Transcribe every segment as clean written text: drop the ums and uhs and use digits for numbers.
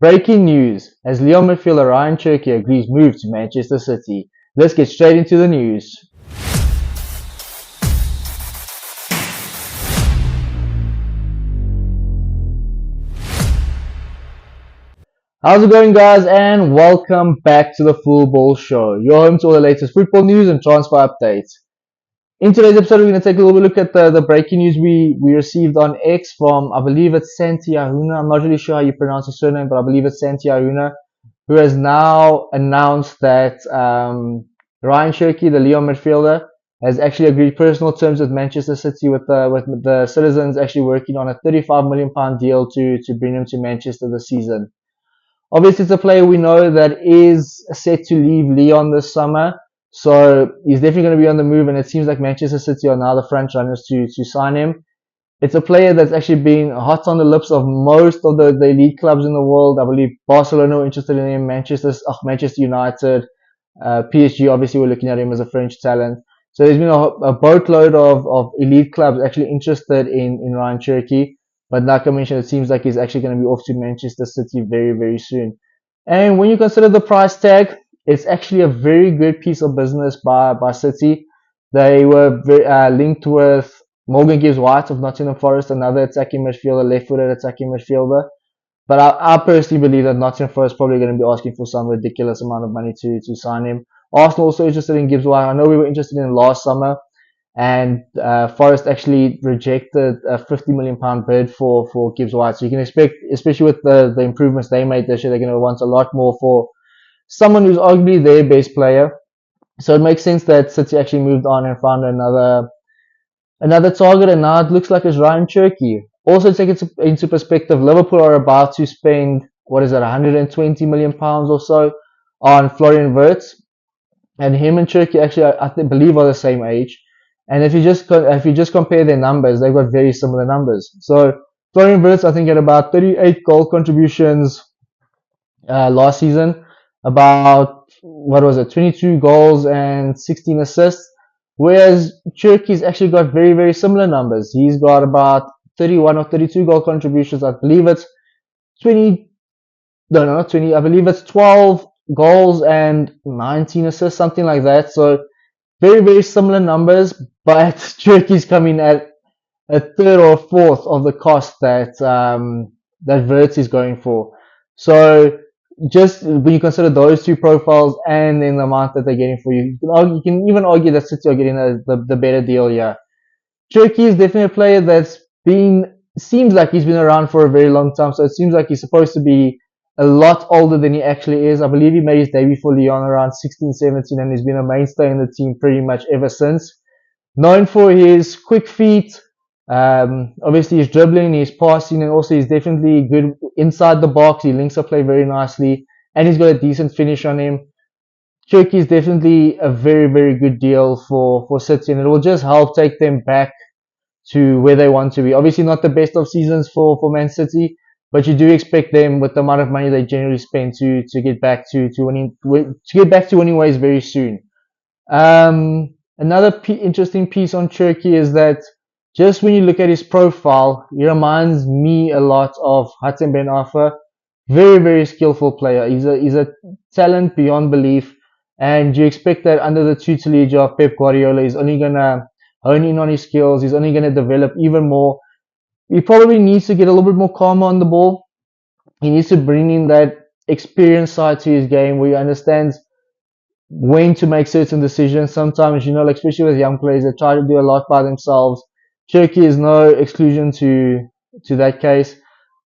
Breaking news, as Lyon midfielder Rayan Cherki agrees move to Manchester City. Let's get straight into the news. How's it going, guys, and welcome back to the Full Ball Show, your home to all the latest football news and transfer updates. In today's episode, we're going to take a little look at the breaking news we received on X from, I believe it's Santi Ahuna. I'm not really sure how you pronounce his surname, but I believe it's Santi Ahuna, who has now announced that Rayan Cherki, the Lyon midfielder, has actually agreed personal terms with Manchester City, with the citizens actually working on a £35 million deal to bring him to Manchester this season. Obviously, it's a player we know that is set to leave Lyon this summer, so he's definitely going to be on the move, and it seems like Manchester City are now the front runners to sign him. It's a player that's actually been hot on the lips of most of the elite clubs in the world. I believe Barcelona were interested in him, Manchester United, PSG obviously were looking at him as a French talent. So there's been a boatload of elite clubs actually interested in Rayan Cherki. But like I mentioned, it seems like he's actually going to be off to Manchester City very, very soon. And when you consider the price tag, it's actually a very good piece of business by City. They were linked with Morgan Gibbs-White of Nottingham Forest, another attacking midfielder, left-footed attacking midfielder. But I personally believe that Nottingham Forest is probably going to be asking for some ridiculous amount of money to sign him. Arsenal also interested in Gibbs-White. I know we were interested in him last summer, and Forest actually rejected a £50 million bid for Gibbs-White. So you can expect, especially with the improvements they made this year, they're going to want a lot more for someone who's arguably their best player. So it makes sense that City actually moved on and found another target, and now it looks like it's Rayan Cherki. Also, take it into perspective, Liverpool are about to spend, what is it, £120 million or so on Florian Wirtz, and him and Cherki actually, I believe, are the same age. And if you just compare their numbers, they've got very similar numbers. So Florian Wirtz, I think, had about 38 goal contributions last season, about, what was it, 22 goals and 16 assists. Whereas Cherki's actually got very, very similar numbers. He's got about 31 or 32 goal contributions. I believe it's 20, no, not 20. I believe it's 12 goals and 19 assists, something like that. So very, very similar numbers, but Cherki's coming at a third or a fourth of the cost that Wirtz is going for. So just when you consider those two profiles and then the amount that they're getting for you, you can even argue that City are getting the better deal here. Cherki is definitely a player seems like he's been around for a very long time, so it seems like he's supposed to be a lot older than he actually is. I believe he made his debut for Lyon around 16, 17, and he's been a mainstay in the team pretty much ever since. Known for his quick feet, obviously his dribbling, his passing, and also he's definitely good inside the box. He links up play very nicely, and he's got a decent finish on him. Cherki is definitely a very, very good deal for City, and it will just help take them back to where they want to be. Obviously not the best of seasons for Man City, but you do expect them, with the amount of money they generally spend, to get back to winning ways very soon. Another interesting piece on Cherki is that just when you look at his profile, he reminds me a lot of Hatem Ben Arfa. Very, very skillful player. He's a talent beyond belief, and you expect that under the tutelage of Pep Guardiola, he's only gonna hone in on his skills. He's only gonna develop even more. He probably needs to get a little bit more calm on the ball. He needs to bring in that experience side to his game where he understands when to make certain decisions. Sometimes, like especially with young players, they try to do a lot by themselves. Cherki is no exclusion to that case.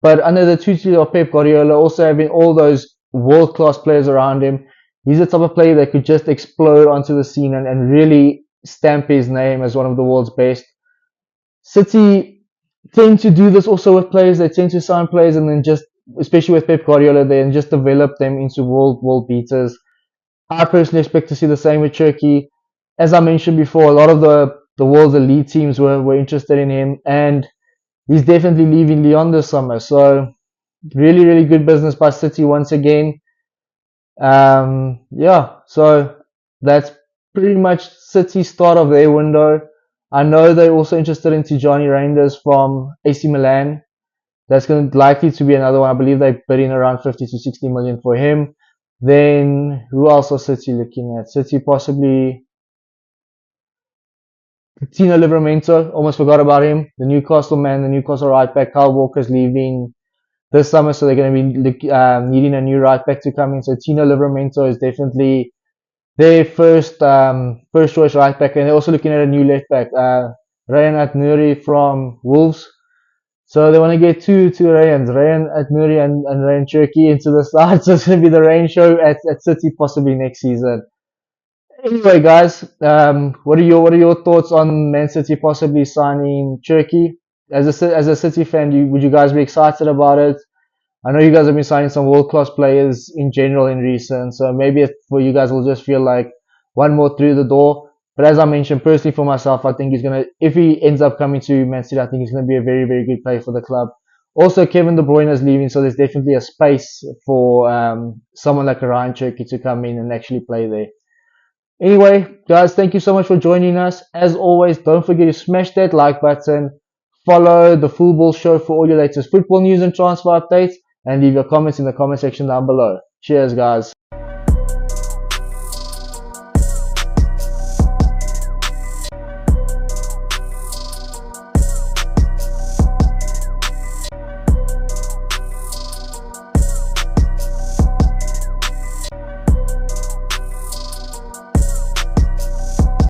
But under the tutelage of Pep Guardiola, also having all those world-class players around him, he's the type of player that could just explode onto the scene and really stamp his name as one of the world's best. City tend to do this also with players. They tend to sign players and then just, especially with Pep Guardiola, then just develop them into world beaters. I personally expect to see the same with Cherki. As I mentioned before, a lot of the world's elite teams were interested in him, and he's definitely leaving Lyon this summer. So really, really good business by City once again. Yeah, so that's pretty much City's start of their window. I know they're also interested in Tijani Reinders from AC Milan. That's going to likely to be another one. I believe they're bidding around 50 to 60 million for him. Then who else are City looking at? City possibly Tino Livramento. Almost forgot about him. The Newcastle man, the Newcastle right back. Kyle Walker's leaving this summer, so they're going to be needing a new right back to come in. So Tino Livramento is definitely their first choice right back, and they're also looking at a new left back, Rayan Cherki from Wolves. So they want to get two Ryans, Rayan Cherki and Rayan Cherki into the side. So it's going to be the rain show at City possibly next season. Anyway, guys, what are your thoughts on Man City possibly signing Cherki? As a City fan, would you guys be excited about it? I know you guys have been signing some world class players in general in recent, so maybe for you guys will just feel like one more through the door. But as I mentioned, personally for myself, I think if he ends up coming to Man City, I think he's gonna be a very, very good player for the club. Also, Kevin De Bruyne is leaving, so there's definitely a space for someone like Ryan Cherki to come in and actually play there. Anyway, guys, thank you so much for joining us. As always, don't forget to smash that like button, follow the Football Show for all your latest football news and transfer updates, and leave your comments in the comment section down below. Cheers, guys.